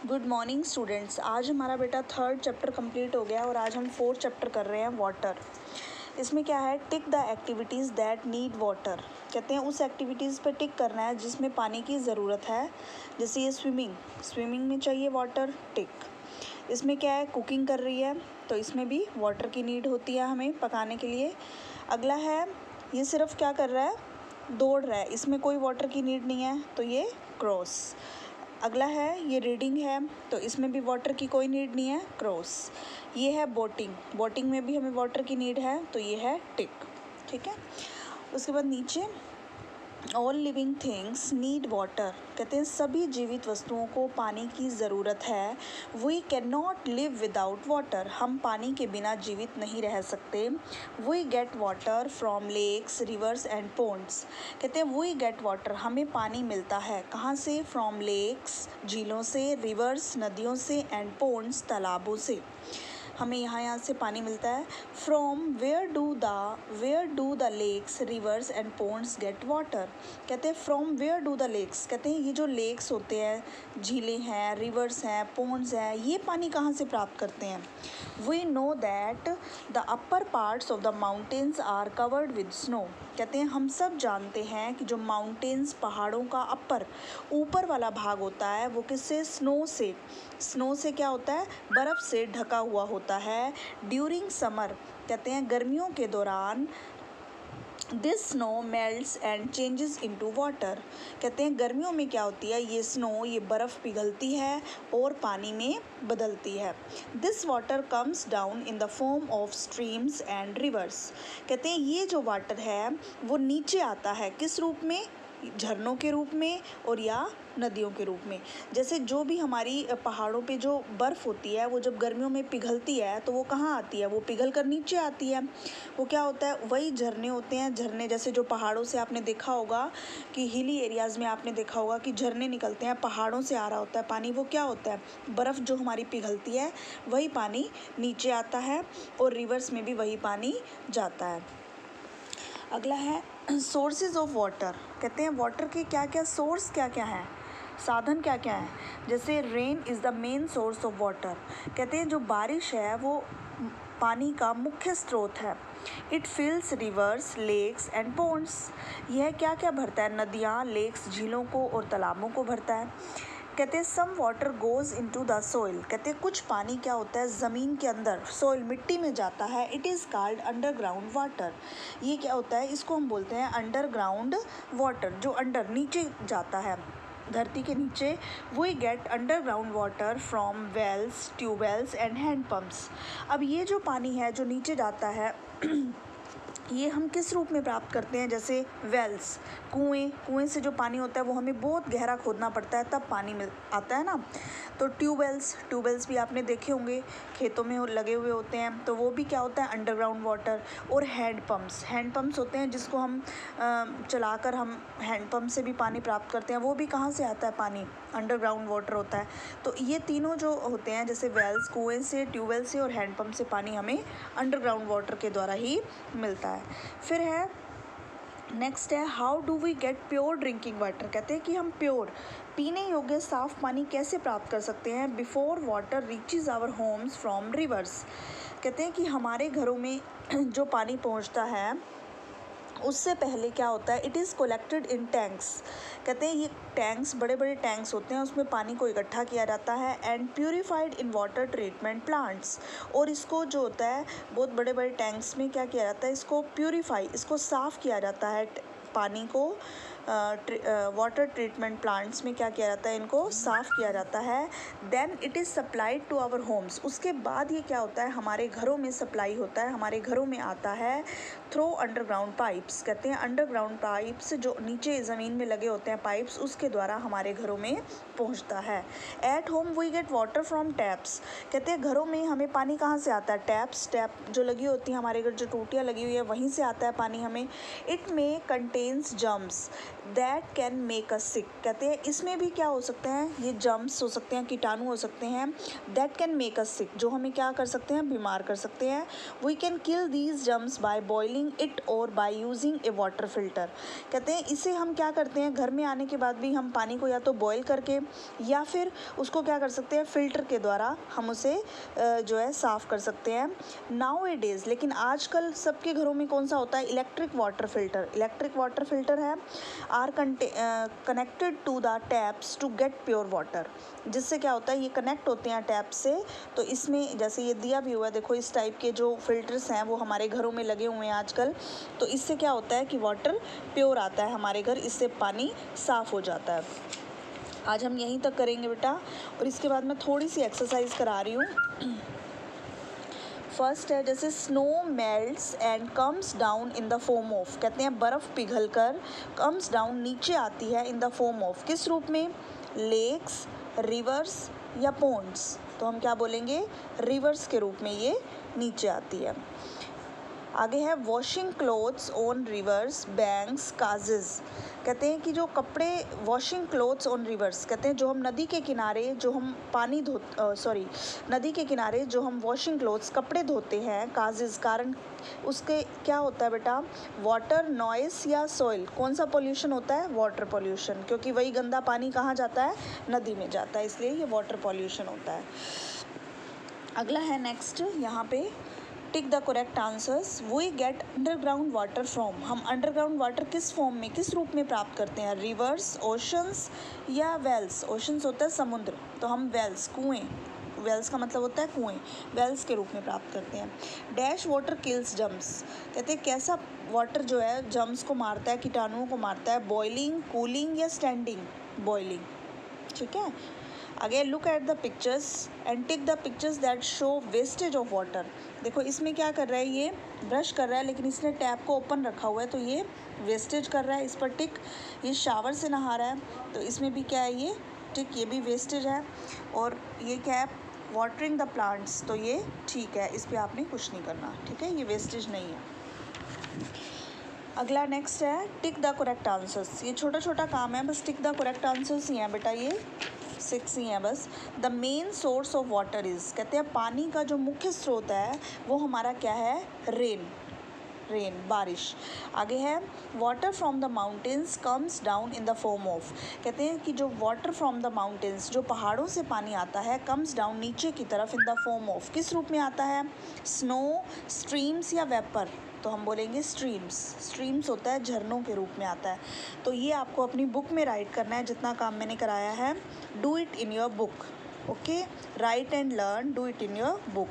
Good morning students. आज हमारा बेटा थर्ड चैप्टर कंप्लीट हो गया और आज हम फोर्थ चैप्टर कर रहे हैं वाटर। इसमें क्या है, tick the activities that need water. कहते हैं उस एक्टिविटीज़ पे टिक करना है जिसमें पानी की ज़रूरत है। जैसे ये स्विमिंग में चाहिए वाटर, टिक। इसमें क्या है, कुकिंग कर रही है तो इसमें भी वाटर की नीड होती है हमें पकाने के लिए। अगला है, ये सिर्फ क्या कर रहा है, दौड़ रहा है, इसमें कोई वाटर की नीड नहीं है तो ये क्रॉस। अगला है, ये रीडिंग है तो इसमें भी वाटर की कोई नीड नहीं है, क्रॉस। ये है बोटिंग में भी हमें वाटर की नीड है तो ये है टिक। ठीक है, उसके बाद नीचे all living things need water. कहते हैं सभी जीवित वस्तुओं को पानी की ज़रूरत है। We can not live without water. हम पानी के बिना जीवित नहीं रह सकते। We get water from lakes, rivers and ponds. कहते हैं वी गेट वाटर, हमें पानी मिलता है कहाँ से, फ्रॉम लेक्स झीलों से, रिवर्स नदियों से, एंड पोन्ड्स तालाबों से। हमें यहाँ से पानी मिलता है। From where do the lakes, rivers and ponds get water. कहते हैं from where do the lakes, कहते हैं ये जो लेक्स होते हैं, झीलें हैं, रिवर्स हैं, पोन्ड्स हैं, ये पानी कहाँ से प्राप्त करते हैं। We know that the upper parts of the mountains are covered with snow. कहते हैं हम सब जानते हैं कि जो माउंटेन्स, पहाड़ों का ऊपर वाला भाग होता है वो किससे, स्नो से क्या होता है, बर्फ़ से ढका हुआ होता है। ड्यूरिंग समर, कहते हैं गर्मियों के दौरान, this snow melts and changes into water. कहते हैं गर्मियों में क्या होती है, ये स्नो, ये बर्फ़ पिघलती है और पानी में बदलती है। This water comes down in the form of streams and reverse. कहते हैं ये जो वाटर है वो नीचे आता है किस रूप में, झरनों के रूप में और या नदियों के रूप में। जैसे जो भी हमारी पहाड़ों पे जो बर्फ़ होती है वो जब गर्मियों में पिघलती है तो वो कहाँ आती है, वो पिघल कर नीचे आती है। वो क्या होता है, वही झरने होते हैं। झरने जैसे जो पहाड़ों से आपने देखा होगा कि हिली एरियाज़ में आपने देखा होगा कि झरने निकलते हैं, पहाड़ों से आ रहा होता है पानी। वो क्या होता है, बर्फ़ जो हमारी पिघलती है वही पानी नीचे आता है और रिवर्स में भी वही पानी जाता है। अगला है सोर्सेज ऑफ वाटर। कहते हैं वाटर के क्या क्या सोर्स क्या क्या हैं, साधन क्या क्या हैं। जैसे rain is the main source of water. कहते हैं जो बारिश है वो पानी का मुख्य स्रोत है। It fills rivers, lakes and ponds. यह क्या क्या भरता है, नदियाँ, लेक्स, झीलों को और तालाबों को भरता है। कहते हैं some water goes into the soil. कहते हैं कुछ पानी क्या होता है, ज़मीन के अंदर, सोइल, मिट्टी में जाता है। It is called underground water. ये क्या होता है, इसको हम बोलते हैं अंडरग्राउंड वाटर, जो अंडर, नीचे जाता है, धरती के नीचे। We get underground water from wells, tubewells and hand pumps. अब ये जो पानी है जो नीचे जाता है ये हम किस रूप में प्राप्त करते हैं, जैसे वेल्स, कुएं से जो पानी होता है वो हमें बहुत गहरा खोदना पड़ता है तब पानी मिल आता है ना। तो ट्यूबवेल्स भी आपने देखे होंगे, खेतों में लगे हुए होते हैं, तो वो भी क्या होता है, अंडरग्राउंड वाटर। और हैंड पम्प्स होते हैं जिसको हम चलाकर हम हैंड पम्प से भी पानी प्राप्त करते हैं। वो भी कहाँ से आता है पानी, अंडरग्राउंड वाटर होता है। तो ये तीनों जो होते हैं, जैसे वेल्स, कुएं से, ट्यूबवेल से और हैंड पम्प से पानी हमें अंडरग्राउंड वाटर के द्वारा ही मिलता है। फिर है नेक्स्ट है, how do we get pure drinking water. कहते हैं कि हम प्योर, पीने योग्य साफ़ पानी कैसे प्राप्त कर सकते हैं। Before water reaches our homes from rivers. कहते हैं कि हमारे घरों में जो पानी पहुंचता है उससे पहले क्या होता है, it is collected in tanks. कहते हैं ये टैंक्स, बड़े बड़े टैंक्स होते हैं, उसमें पानी को इकट्ठा किया जाता है। And purified in water treatment plants. और इसको जो होता है, बहुत बड़े बड़े टैंक्स में क्या किया जाता है, इसको प्यूरिफाई, इसको साफ़ किया जाता है पानी को। वाटर ट्रीटमेंट प्लांट्स में क्या किया जाता है, इनको साफ़ किया जाता है। Then it is supplied to our homes. उसके बाद ये क्या होता है, हमारे घरों में सप्लाई होता है, हमारे घरों में आता है थ्रू अंडरग्राउंड पाइप्स। कहते हैं अंडरग्राउंड पाइप्स, जो नीचे ज़मीन में लगे होते हैं पाइप्स, उसके द्वारा हमारे घरों में पहुंचता है। At home we get water from taps. कहते हैं घरों में हमें पानी कहाँ से आता है, टैप जो लगी होती है हमारे घर, जो टूटियाँ लगी हुई है वहीं से आता है पानी हमें। इट में contains germs. That can make us sick. कहते हैं इसमें भी क्या हो सकते हैं, ये जर्म्स हो सकते हैं, कीटाणु हो सकते हैं, दैट कैन मेक अस सिक, जो हमें क्या कर सकते हैं, बीमार कर सकते हैं। We can kill these germs by boiling it और by using a water filter. कहते हैं इसे हम क्या करते हैं, घर में आने के बाद भी हम पानी को या तो बॉयल करके या फिर उसको क्या कर सकते हैं, फ़िल्टर के द्वारा हम उसे जो है साफ़ कर सकते हैं। नाउ ए डेज़, लेकिन आजकल सबके घरों में कौन सा होता है, electric water filter. Electric water filter है are connected to the taps to get pure water. जिससे क्या होता है, ये कनेक्ट होते हैं टैप से। तो इसमें जैसे ये दिया भी हुआ है, देखो इस टाइप के जो फिल्टर्स हैं वो हमारे घरों में लगे हुए हैं आजकल। तो इससे क्या होता है कि वाटर प्योर आता है हमारे घर, इससे पानी साफ़ हो जाता है। आज हम यहीं तक करेंगे बेटा, और इसके बाद मैं थोड़ी सी एक्सरसाइज करा रही हूँ। फर्स्ट है जैसे snow melts and comes down in the form of. कहते हैं बर्फ़ पिघल कर कम्स डाउन नीचे आती है इन द फॉर्म ऑफ, किस रूप में, लेक्स, रिवर्स या पोन्ड्स। तो हम क्या बोलेंगे, रिवर्स के रूप में ये नीचे आती है। आगे है washing clothes on reverse, banks, causes. कहते हैं कि जो कपड़े, वॉशिंग क्लोथ्स ऑन रिवर्स, कहते हैं जो हम नदी के किनारे जो हम पानी नदी के किनारे जो हम वॉशिंग क्लोथ्स कपड़े धोते हैं, काजेज कारण उसके क्या होता है बेटा, वाटर, नॉइस या सॉइल, कौन सा पोल्यूशन होता है, वाटर पोल्यूशन, क्योंकि वही गंदा पानी कहाँ जाता है, नदी में जाता है, इसलिए ये वाटर पोल्यूशन होता है। अगला है नेक्स्ट, यहाँ पे tick the correct answers. We get underground water from. हम अंडरग्राउंड वाटर किस फॉर्म में, किस रूप में प्राप्त करते हैं, रिवर्स, ओशंस या वेल्स। ओशंस होता है समुद्र, तो हम वेल्स, कुएँ, वेल्स का मतलब होता है कुएँ, वेल्स के रूप में प्राप्त करते हैं। Dash water kills germs. कहते हैं कैसा वाटर जो है जर्म्स को मारता है, कीटाणुओं को मारता है, बॉइलिंग, कूलिंग या स्टैंडिंग, बॉइलिंग। ठीक है। Again look at the pictures and tick the pictures that show wastage of water. देखो इसमें क्या कर रहा है, ये ब्रश कर रहा है लेकिन इसने टैप को ओपन रखा हुआ है, तो ये वेस्टेज कर रहा है, इस पर टिक। ये शावर से नहा रहा है, तो इसमें भी क्या है, ये टिक, ये भी वेस्टेज है। और ये क्या है, वाटरिंग द प्लांट्स, तो ये ठीक है, इस पर आपने कुछ नहीं करना, ठीक है, ये वेस्टेज नहीं है। अगला नेक्स्ट है टिक द करेक्ट आंसर्स। ये छोटा छोटा काम है, बस टिक द करेक्ट आंसर्स ही हैं बेटा, ये 6 ही हैं बस। The main source of water is. कहते हैं पानी का जो मुख्य स्रोत है वो हमारा क्या है, रेन, बारिश। आगे है water from the mountains comes down in the form of. कहते हैं कि जो वाटर फ्रॉम द माउंटेन्स, जो पहाड़ों से पानी आता है, कम्स डाउन नीचे की तरफ, इन द फॉर्म ऑफ, किस रूप में आता है, स्नो, स्ट्रीम्स या वेपर। तो हम बोलेंगे स्ट्रीम्स। स्ट्रीम्स होता है झरनों के रूप में आता है। तो ये आपको अपनी बुक में राइट करना है, जितना काम मैंने कराया है, do it in your book. Okay, right and learn, do it in your book.